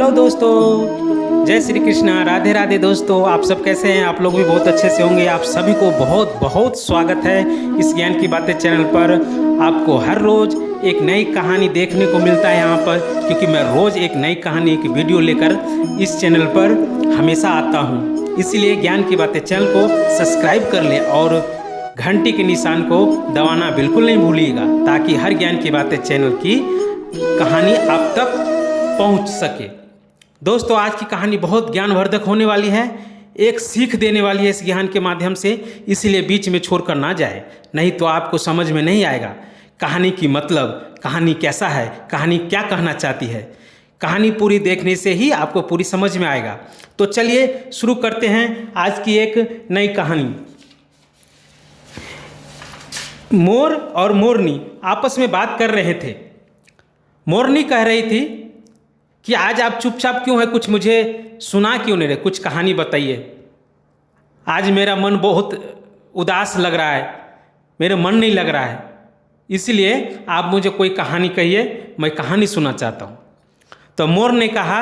Hello दोस्तों, जय श्री कृष्णा, राधे राधे। दोस्तों आप सब कैसे हैं? आप लोग भी बहुत अच्छे से होंगे। आप सभी को बहुत बहुत स्वागत है इस ज्ञान की बातें चैनल पर। आपको हर रोज़ एक नई कहानी देखने को मिलता है यहाँ पर, क्योंकि मैं रोज़ एक नई कहानी की वीडियो लेकर इस चैनल पर हमेशा आता हूँ। इसीलिए ज्ञान की बातें चैनल को सब्सक्राइब कर लें और घंटी के निशान को दबाना बिल्कुल नहीं भूलिएगा, ताकि हर ज्ञान की बातें चैनल की कहानी आप तक पहुंच सके। दोस्तों आज की कहानी बहुत ज्ञानवर्धक होने वाली है, एक सीख देने वाली है इस ज्ञान के माध्यम से। इसीलिए बीच में छोड़कर ना जाए, नहीं तो आपको समझ में नहीं आएगा कहानी की मतलब, कहानी कैसा है, कहानी क्या कहना चाहती है। कहानी पूरी देखने से ही आपको पूरी समझ में आएगा। तो चलिए शुरू करते हैं आज की एक नई कहानी। मोर और मोरनी आपस में बात कर रहे थे। मोरनी कह रही थी कि आज आप चुपचाप क्यों है, कुछ मुझे सुना क्यों नहीं रहे, कुछ कहानी बताइए। आज मेरा मन बहुत उदास लग रहा है, मेरा मन नहीं लग रहा है, इसलिए आप मुझे कोई कहानी कहिए, मैं कहानी सुनना चाहता हूँ। तो मोर ने कहा,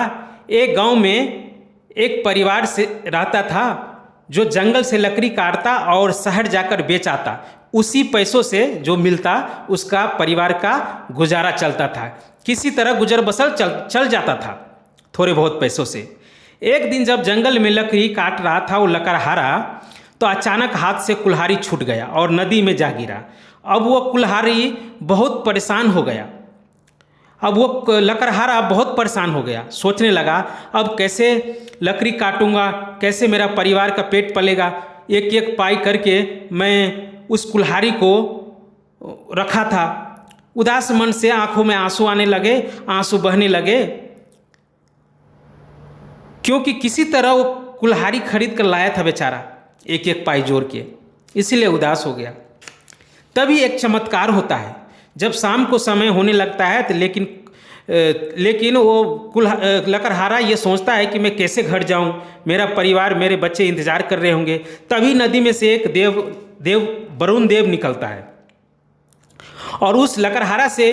एक गांव में एक परिवार से रहता था जो जंगल से लकड़ी काटता और शहर जाकर बेच आता। उसी पैसों से जो मिलता उसका परिवार का गुजारा चलता था। किसी तरह गुजर बसर चल जाता था थोड़े बहुत पैसों से। एक दिन जब जंगल में लकड़ी काट रहा था वो लकड़हारा, तो अचानक हाथ से कुल्हाड़ी छूट गया और नदी में जा गिरा। अब वो कुल्हाड़ी बहुत परेशान हो गया। अब वो लकड़हारा बहुत परेशान हो गया, सोचने लगा अब कैसे लकड़ी काटूंगा, कैसे मेरा परिवार का पेट पलेगा। एक एक पाई करके मैं उस कुल्हाड़ी को रखा था। उदास मन से आंखों में आंसू आने लगे, आंसू बहने लगे, क्योंकि किसी तरह वो कुल्हाड़ी खरीद कर लाया था बेचारा, एक एक पाई जोड़ के, इसीलिए उदास हो गया। तभी एक चमत्कार होता है। जब शाम को समय होने लगता है तो लेकिन वो लकड़हारा ये सोचता है कि मैं कैसे घर जाऊं, मेरा परिवार, मेरे बच्चे इंतजार कर रहे होंगे। तभी नदी में से एक देव वरुण देव निकलता है और उस लकड़हारा से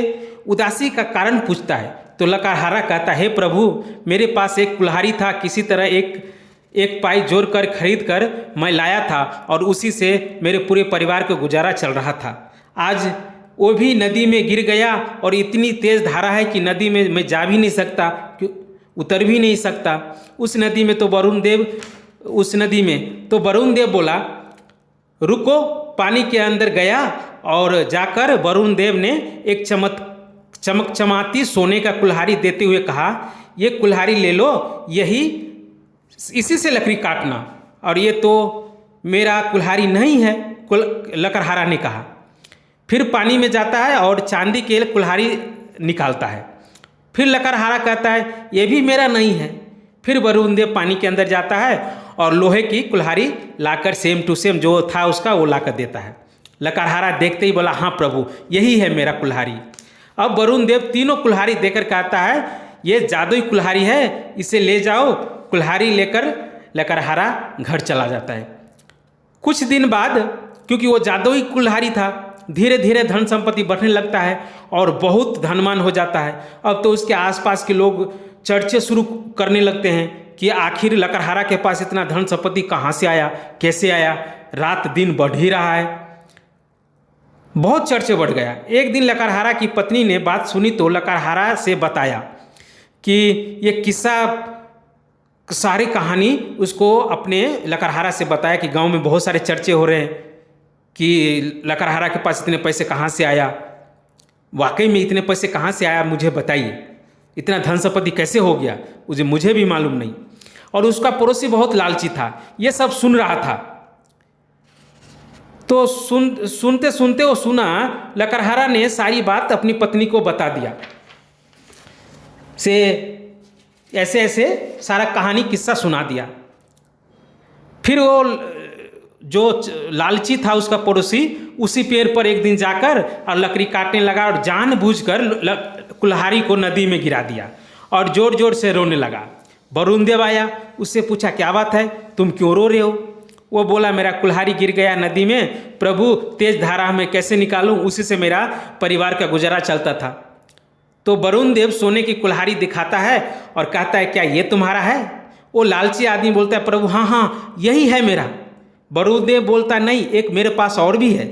उदासी का कारण पूछता है। तो लकड़हारा कहता है, हे प्रभु, मेरे पास एक कुल्हाड़ी था, किसी तरह एक पाई जोड़ कर खरीद कर मैं लाया था और उसी से मेरे पूरे परिवार का गुजारा चल रहा था। आज वो भी नदी में गिर गया और इतनी तेज़ धारा है कि नदी में मैं जा भी नहीं सकता, उतर भी नहीं सकता। उस नदी में तो वरुण देव बोला, रुको। पानी के अंदर गया और जाकर वरुण देव ने एक चमकचमाती सोने का कुल्हाड़ी देते हुए कहा, ये कुल्हाड़ी ले लो, इसी से लकड़ी काटना। और ये तो मेरा कुल्हाड़ी नहीं है, लकड़हारा ने कहा। फिर पानी में जाता है और चांदी के कुल्हाड़ी निकालता है। फिर लकड़हारा कहता है, ये भी मेरा नहीं है। फिर वरुण देव पानी के अंदर जाता है और लोहे की कुल्हाड़ी लाकर सेम टू सेम जो था उसका वो लाकर देता है। लकड़हारा देखते ही बोला, हाँ प्रभु, यही है मेरा कुल्हाड़ी। अब वरुण देव तीनों कुल्हाड़ी देकर कहता है, ये जादुई कुल्हाड़ी है, इसे ले जाओ। कुल्हाड़ी लेकर लकड़हारा घर चला जाता है। कुछ दिन बाद, क्योंकि वो जादुई कुल्हाड़ी था, धीरे धीरे धन संपत्ति बढ़ने लगता है और बहुत धनवान हो जाता है। अब तो उसके आसपास के लोग चर्चे शुरू करने लगते हैं कि आखिर लकड़हारा के पास इतना धन संपत्ति कहाँ से आया, कैसे आया। रात दिन बढ़ ही रहा है, बहुत चर्चे बढ़ गया। एक दिन लकड़हारा की पत्नी ने बात सुनी तो लकड़हारा से बताया कि ये किस्सा, सारी कहानी उसको अपने लकड़हारा से बताया कि गांव में बहुत सारे चर्चे हो रहे हैं कि लकड़हारा के पास इतने पैसे कहाँ से आया, वाकई में इतने पैसे कहाँ से आया, मुझे बताइए, इतना धन संपत्ति कैसे हो गया, मुझे भी मालूम नहीं। और उसका पड़ोसी बहुत लालची था, ये सब सुन रहा था। तो सुनते सुनते वो सुना, लकड़हारा ने सारी बात अपनी पत्नी को बता दिया, से ऐसे ऐसे सारा कहानी किस्सा सुना दिया। फिर वो जो लालची था उसका पड़ोसी, उसी पेड़ पर एक दिन जाकर और लकड़ी काटने लगा और जानबूझकर कुल्हाड़ी को नदी में गिरा दिया और जोर जोर से रोने लगा। वरुण देव आया, उससे पूछा, क्या बात है, तुम क्यों रो रहे हो? वो बोला, मेरा कुल्हाड़ी गिर गया नदी में, प्रभु तेज धारा में कैसे निकालूं, उसी से मेरा परिवार का गुजारा चलता था। तो वरुण देव सोने की कुल्हाड़ी दिखाता है और कहता है क्या ये तुम्हारा है? वो लालची आदमी बोलता है प्रभु हाँ हाँ यही है मेरा। वरुण देव बोलता नहीं, एक मेरे पास और भी है,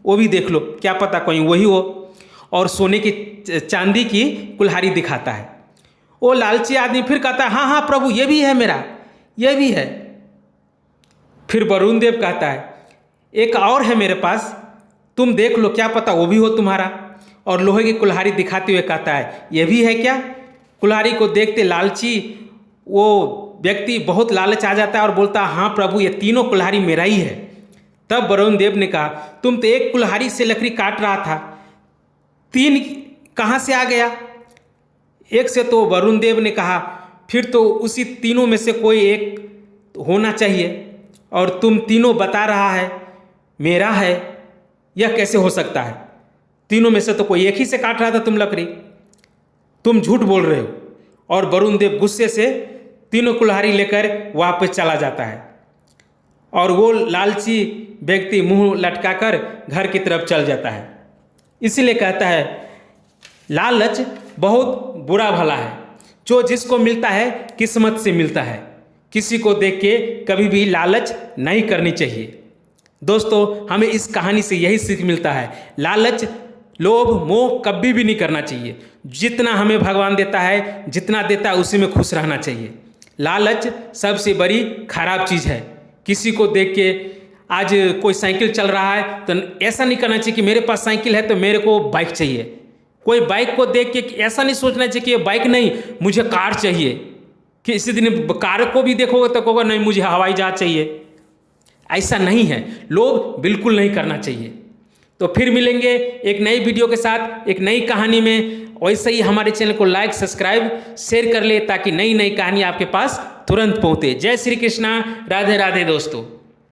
वो भी देख लो, क्या पता कोई वही हो। और सोने की चांदी की कुल्हाड़ी दिखाता है। वो लालची आदमी फिर कहता है हाँ हाँ प्रभु ये भी है मेरा, ये भी है। फिर वरुण देव कहता है एक और है मेरे पास, तुम देख लो, क्या पता वो भी हो तुम्हारा। और लोहे की कुल्हाड़ी दिखाते हुए कहता है ये भी है क्या? कुल्हाड़ी को देखते लालची वो व्यक्ति बहुत लालच आ जाता है और बोलता है हाँ प्रभु ये तीनों कुल्हाड़ी मेरा ही है। तब वरुण देव ने कहा तुम तो एक कुल्हाड़ी से लकड़ी काट रहा था, तीन कहाँ से आ गया? एक से तो वरुण देव ने कहा फिर तो उसी तीनों में से कोई एक होना चाहिए, और तुम तीनों बता रहा है मेरा है, यह कैसे हो सकता है? तीनों में से तो कोई एक ही से काट रहा था तुम लकड़ी, तुम झूठ बोल रहे हो। और वरुण देव गुस्से से तीनों कुल्हाड़ी लेकर वापस चला जाता है और वो लालची व्यक्ति मुंह लटकाकर घर की तरफ चल जाता है। इसीलिए कहता है लालच बहुत बुरा भला है, जो जिसको मिलता है किस्मत से मिलता है, किसी को देख के कभी भी लालच नहीं करनी चाहिए। दोस्तों हमें इस कहानी से यही सीख मिलता है, लालच लोभ मोह कभी भी नहीं करना चाहिए। जितना हमें भगवान देता है, जितना देता है उसी में खुश रहना चाहिए। लालच सबसे बड़ी खराब चीज़ है। किसी को देख के आज कोई साइकिल चल रहा है तो ऐसा नहीं करना चाहिए कि मेरे पास साइकिल है तो मेरे को बाइक चाहिए। कोई बाइक को देख के ऐसा नहीं सोचना चाहिए कि ये बाइक नहीं मुझे कार चाहिए, कि इसी दिन कार को भी देखोगे तो कहोगे नहीं मुझे हवाई जहाज चाहिए। ऐसा नहीं है, लोभ बिल्कुल नहीं करना चाहिए। तो फिर मिलेंगे एक नई वीडियो के साथ, एक नई कहानी में। वैसे ही हमारे चैनल को लाइक सब्सक्राइब शेयर कर ले ताकि नई नई कहानी आपके पास तुरंत पहुंचे। जय श्री कृष्णा, राधे राधे दोस्तों।